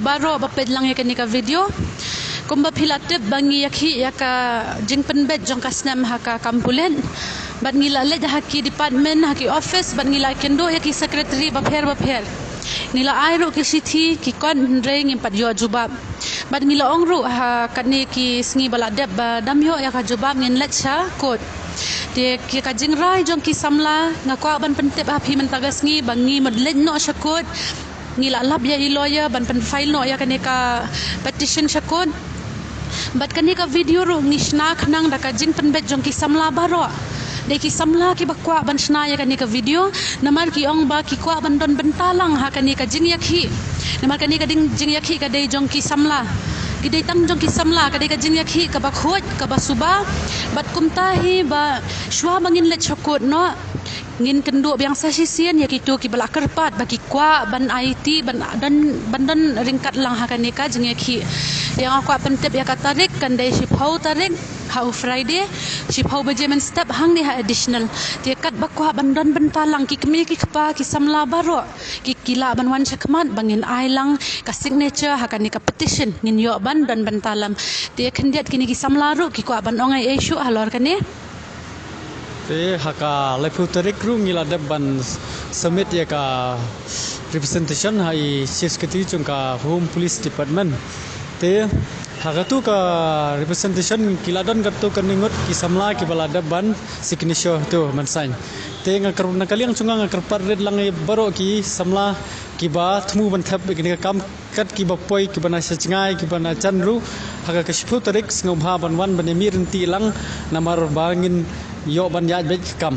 baro baped lang ya kanika video kumba pilatip bangi yakhi yaka jingpen bed jong kasnam haka kampulen bat ngila le haki department haki office bat ngila kendo yaki secretary bapher ngila airu ki sithi ki kon reng impat yo jubab bat ngila ongru ha kani ki sngi baladep damyo ya ka jubab ngin lecha kot dia ki ka jingrai jong ki samla ngakwa ban pentep api mentagas ngi bangi medlen no syakut ngila lab ya lawyer ban pen file no ya kani ka petition syakut bat kani ka video ru ngishna khnang da ka jing pen bet jong ki samla baro de ki samla ki bakwa ban shna ya kani ka video namar ki ong ba ki kwa ban don bentalang ha kani ka jing yakhi namar kani ka ding jing yakhi ka de jong ki samla gidai tang jong ki samla ka de ka jing yakhi ka bakhot ka basuba bat kumtahi ba shwa mangin le chokot no ngin kendu biang sasisian ya kitu ki bala kerpat bagi kwa ban IT ban ringkat lang ha kani ka jing yakhi yang aku pentep ya katarik kan dai shipau tarik how Friday shipau bajemen step hang ni ha additional dia kat bakwa bandon bentalang ki kemi ki kapa ki samla baro ki kila ban wan chakmat bangin ailang ka signature ha kan ni ka petition ngin yo ban dan bentalam dia kendiat kini ki samla ru ki kwa ban ongai issue halor kan ni te haka lepu tarik ru ngila deban submit ya ka representation hai chief secretary chungka home police department te hagatu ka representation kiladon gatu kaningot ki samla ki balada ban signature tu mansain te ngakar nakaliang chunga ngakar parred lang baro ki samla ki ba thmu ban thap ki kam kat ki ba poi ki bana sachngai ki bana chanru haga ka shipu tarik snobha ban wan ban mirin ti lang namar bangin yo ban ya bej kam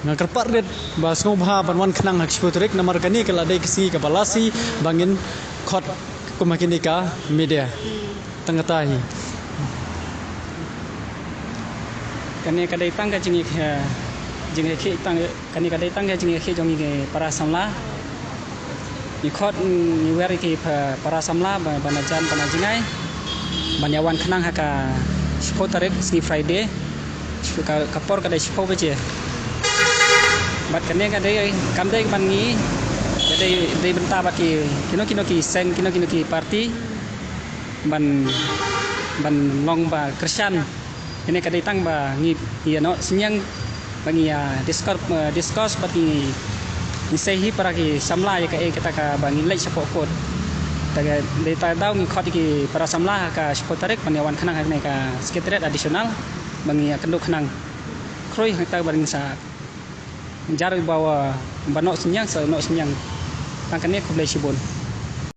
ngakar parred ba snobha ban wan khnang hak shipu tarik namar kani kala dai kisi ka balasi bangin khot kumakinika media tangatahi kani kadai tang ka jingi khi tang kani kadai tang ka jingi khi jongi ke para samla ni khot ni weri ki para samla banajan panajingai banyawan khnang haka spo tarik sni Friday ka kapor kadai spo beje bat kani kadai kamdai bangi kadai benta baki kino ki sen kino ki party ban long ba Christian ini kadai tang ba ngi ya no sinyang bangi ya discuss bagi ni sehi para ki samla ya ka kita ka bangi lek support code taga de ta daw ngi khot ki para samla ka support tarik panyawan khanang ha ka secretariat additional bangi ya kenduk khanang kroi ha ta bangi sa jar bawa banok sinyang sa no sinyang tangkane kublai sibon